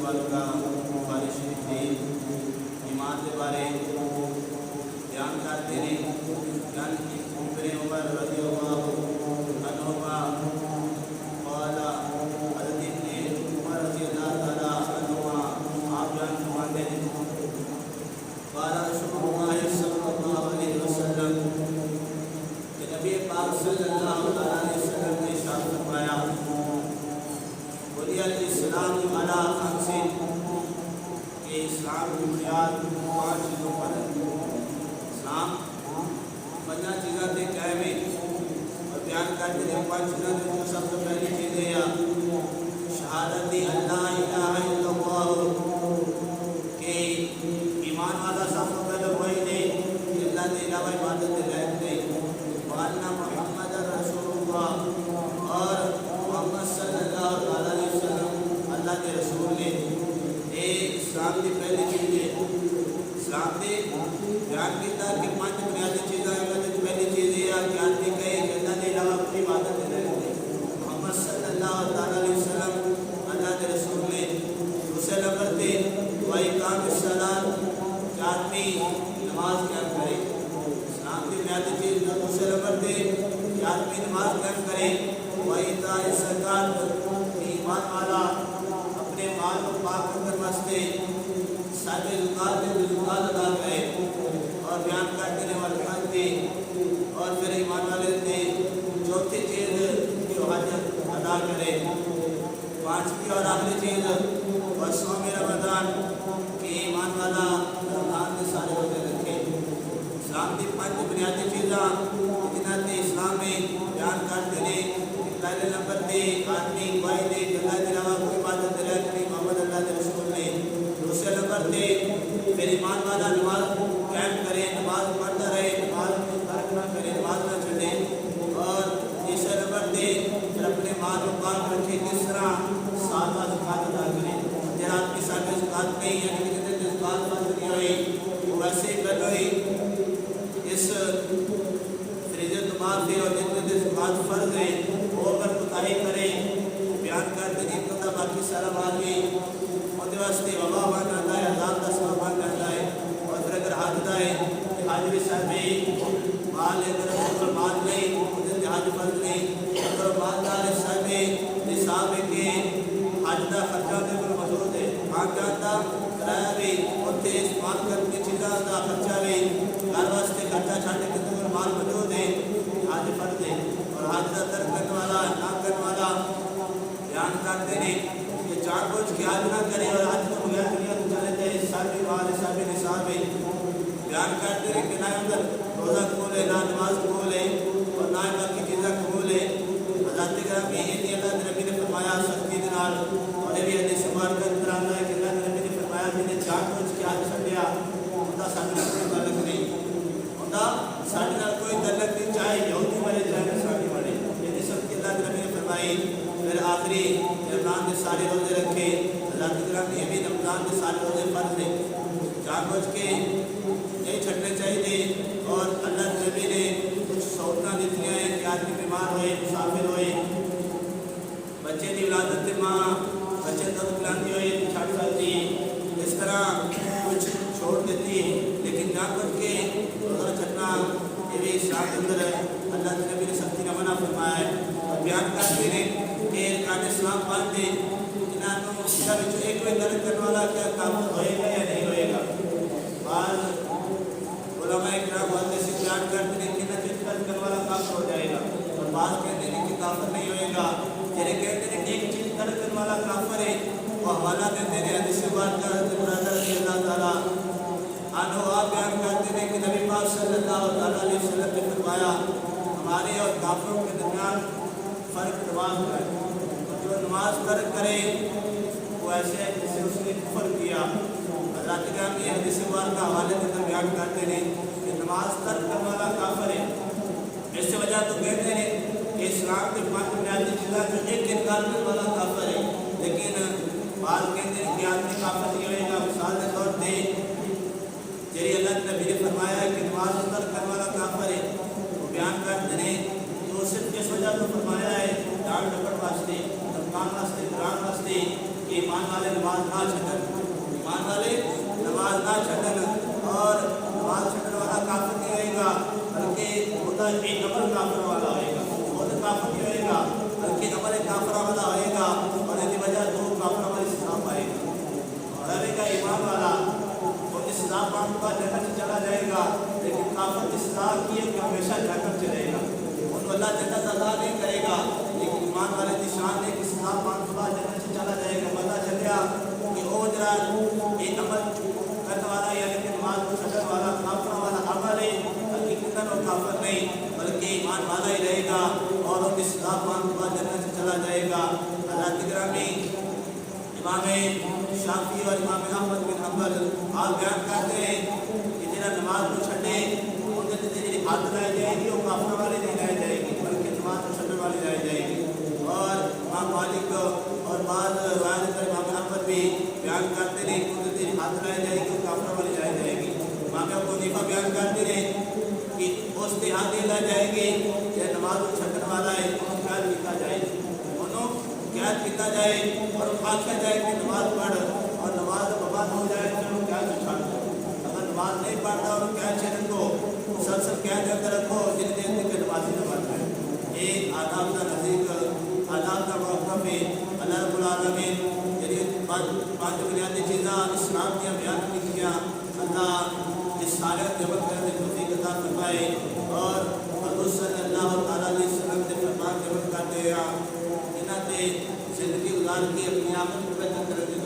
والوں کا بارش تھی ایمان کے بارے بیان کرتے ہیں یعنی کہ ابن عمر رضی اللہ عنہما قال حضرت ابن عمر رضی اللہ تعالیٰ عنہما آپ بیان فرماتے ہیں قال رسول اللہ صلی اللہ علیہ وسلم کہ نبی پاک صلی اللہ علیہ وسلم نے ارشاد فرمایا بنی الاسلام علی خمس کہ اسلام کی بنیاد 5 چیزوں پر ہے۔ اسلام 5 چیزیں تھے قائم اور بیان کرتے ہیں 5 چیزیں جو سب سے پہلی چیز ہے شہادت اللہ الہ الا اللہ کہ ایمان والا سب سے پہلے وہی ہے کہ اللہ کے علاوہ عبادت کے لائق نہیں، وَأَنَّ مُحَمَّدًا رَسُولُ اللَّهِ اور محمد صلی اللہ علیہ وسلم اللہ کے رسول نے اسلام کی پہلی چیز ہے۔ اسلام نے بیان کیا کہ 5 بنیادی چیزیں ہیں، پہلی چیز یہ ہے کہ آدمی کہے کہ اللہ کے علاوہ کوئی عبادت نہیں ہے، محمد صلی اللہ علیہ وسلم اللہ کے رسول نے۔ دوسرے نمبر پہ وَإِقَامِ الصَّلَاةِ کہ آدمی نماز قائم کرے۔ اسلام کی بنیادی چیز جو دوسرے نمبر پہ کہ آدمی نماز قائم کرے۔ وَإِيتَاءِ الزَّکَاۃ ایمان والا اپنے مال کو پاک کرنے واسطے صاحب زکات ادا کرے اور بیان کرتے ہیں والحج اور پھر ایمان والے سے چوتھی چیز جو حج ادا کرے۔ 5ویں اور آخری چیز وصوم رمضان کہ ایمان والا رمضان کے سارے روزے رکھے۔ اسلام کی 5 بنیادی چیزاں جنہوں نے اسلام میں بیان کرتے ہیں۔ پہلے نمبر پہ آدمی گواہی دے کہ اللہ کے علاوہ کوئی عبادت نہیں، محمد اللہ کے رسول نے۔ دوسرے نمبر پہ پھر ایمان والا نماز قائم کرے، نماز پڑھتا رہے، نماز کو ترک نہ کرے، نماز نہ چھوڑے۔ اور تیسرے نمبر پہ پھر اپنے مال کو پاک رکھے، کس طرح سالہ زکات ادا کرے۔ اگر آپ کی سالہ زکات نہیں ہے کہ جتنے زکات بند نہیں ہوئی وہ ویسے ہی بن ہوئی اس فریضے تو معاف ہے، اور جتنے زکات فرض ہے وہ اگر کوتاہی کرے بیان کرتے ہیں تو باقی سارا مال بھی ہوتے واسطے وبا بن رہتا ہے، عذاب کا سبب بن رہتا ہے۔ اور پھر اگر حج ہے حج بھی صاحب مال اگر مال نہیں تو حج فرض نہیں، اگر مالدار صاحب نصاب ہے کہ حج کا خرچہ کے اوپر موجود ہے، آن جاتا کرایہ بھی اتنے استعمال کرنے چیزاں کا خرچہ بھی گھر واسطے خرچہ چھاڑنے کے اوپر مال موجود ہے، حج فرض ہے۔ اور حج کا ترک کرنے والا نہ کرنے والا بیان کرتے ہیں کہ جان بوجھ کے حج نہ کرے اور حج کو بغیر دنیا کو چلے جائے، سابی مال سابی نصاب ہے۔ بیان کرتے ہیں کہ نہ اندر روزہ کھولے، نہ نماز کھولے اور نہ باقی چیزیں کھولے۔ حضرت گرامی یہ اللہ کے نبی نے فرمایا سختی کے نال، اور یہ بھی حدیث مبارکہ اندر آتا ہے کہ اللہ کے نبی نے فرمایا جنہیں جان بوجھ کے حج چھڈیا اندا ساڈے نال کوئی تعلق نہیں، اندا ساڈے نال کوئی تعلق نہیں، چاہے یہودی مرے چاہے نصرانی مرے۔ یہ سختی اللہ کے نبی نے فرمائی۔ پھر آخری رمضان کے سارے روزے رکھے۔ حضرت گرامی یہ بھی رمضان کے سارے روزے فرض ہیں، جان بوجھ کے نہیں چھڈنے چاہیے۔ اور اللہ کے نبی نے کچھ سہولتیں دیتی ہیں کہ آدمی بیمار ہوئے، مسافر ہوئے، بچے کی ولادت کے ماں بچے دودھ پلاتی ہوئی چھٹ جاتی، اس طرح کچھ چھوڑ دیتی ہے، لیکن جان بوجھ کے روزہ چھڈنا یہ بھی اسلام کے اندر ہے، اللہ کے نبی نے سختی کا منع فرمایا ہے۔ اور بیان کرتے ہیں کہ ارکان اسلام 5 ہیں، جنہوں ایک میں درد کرنے والا کیا کافر ہوئے گا یا نہیں ہوئے گا۔ بعض علماء کرام محدثین بیان کرتے ہیں کہ نہ درد کرنے والا کافر ہو جائے گا، اور بعض کہتے ہیں کہ کافر نہیں ہوئے گا۔ جنہیں کہتے ہیں کہ ایک چیز درد کرنے والا کافر ہے، وہ حوالہ دیتے ہیں حدیث بات کا حضرت برادر رضی اللہ تعالیٰ عنہ آپ بیان کرتے ہیں کہ نبی پاک صلی اللہ علیہ وسلم نے فرمایا ہمارے اور کافروں کے درمیان فرق نماز کا ہے، اور جو نماز ترک کرے وہ ایسے ہے جسے اس نے کفر کیا۔ حضرت گرامی یہ حدیث بات کا حوالے کے اندر بیان کرتے ہیں کہ نماز ترک کرنے والا کافر ہے۔ اس سے وجہ تو کہتے ہیں کہ اسلام کے 5 بنیادی چیزیں جو ایک انکار کرنے والا کافر ہے، لیکن بعض کہتے ہیں کہ آدمی کافر نہیں ہوئے گا۔ مثال کے طور پہ جیسے اللہ کے نبی نے فرمایا ہے کہ نماز ترک کرنے والا کافر ہے، وہ بیان کرتے ہیں تو صرف اس وجہ تو فرمایا ہے ڈانٹ ڈپٹ واسطے، دمکان واسطے، قرآن واسطے کہ ایمان والے نماز نہ چھڈن، ایمان والے نماز نہ چھڈن، اور نماز چھڈن والا کافر نہیں ہوئے گا بلکہ وہ تو ایک عمل کافر والا ہوئے گا، وہ تو کافر نہیں ہوئے گا بلکہ عمل کافر والا ہوئے گا، اور اس کی وجہ دو کافر والی سزا پائے گا۔ اور رہے گا ایمان والا وہ اس سزا پانے کا جنت سے چلا جائے گا، لیکن کافر کی سزا کی ہے کہ ہمیشہ جہنم چلے گا، ان کو اللہ جنت عطا نہیں کرے گا، لیکن ایمان والے کی شان ہے کہ سزا پانے کے بعد جنت سے چلا جائے گا۔ پتہ چلیا کہ وہ جرا ایک عمل کرنے والا یعنی کہ نماز کو چھڈن والا کافر والا عمل ہے، حقیقتاً وہ کافر نہیں بلکہ ایمان والا ہی رہے گا، اور وہ کی سزا پانے کے بعد جنت سے چلا جائے گا۔ اللہ کی گرامی امام شافعی اور امام احمد بن حنبل آپ بیان کرتے ہیں کہ جنہاں نماز کو چھڈے ان کے جی حد لائی جائے گی وہ کافر والی نہیں لائی جائے گی بلکہ نماز کو چھڈنے والی لائی جائے گی۔ اور امام مالک اور بعض روایت پر امام احمد بھی بیان کرتے ہیں کہ ان کے حد لائی جائے گی وہ کافر والی لائی جائے گی۔ امام ابو حنیفہ بیان کرتے ہیں کہ اس دیہاتی لائی جائے گی کہ نماز کو چھڈنے والا ہے انہوں قید کیتا جائے، انہوں قید کیتا جائے اور آکھا جائے کہ نماز پڑھ، اور نماز برباد ہو جائے تو انہوں قید چھڑ دو، اگر نماز نہیں پڑھتا اور قید چھڑ دو مسلسل قید کے اندر رکھو جن دن تک نمازی نہ بن جائے۔ ایک آداب کا نزدیک آداب کا موقف ہے اللہ رب العالمین یعنی پانچ بنیادی چیزاں اسلام کی بیان کی کیا، اللہ اس سارے جمع کرنے کی توفیق عطا فرمائے، اور حضور صلی اللہ تعالیٰ علیہ وسلم کے فرمان جمع کر دے گا، جنہاں تے زندگی گزار کی اپنی آمد کو بہتر کرنے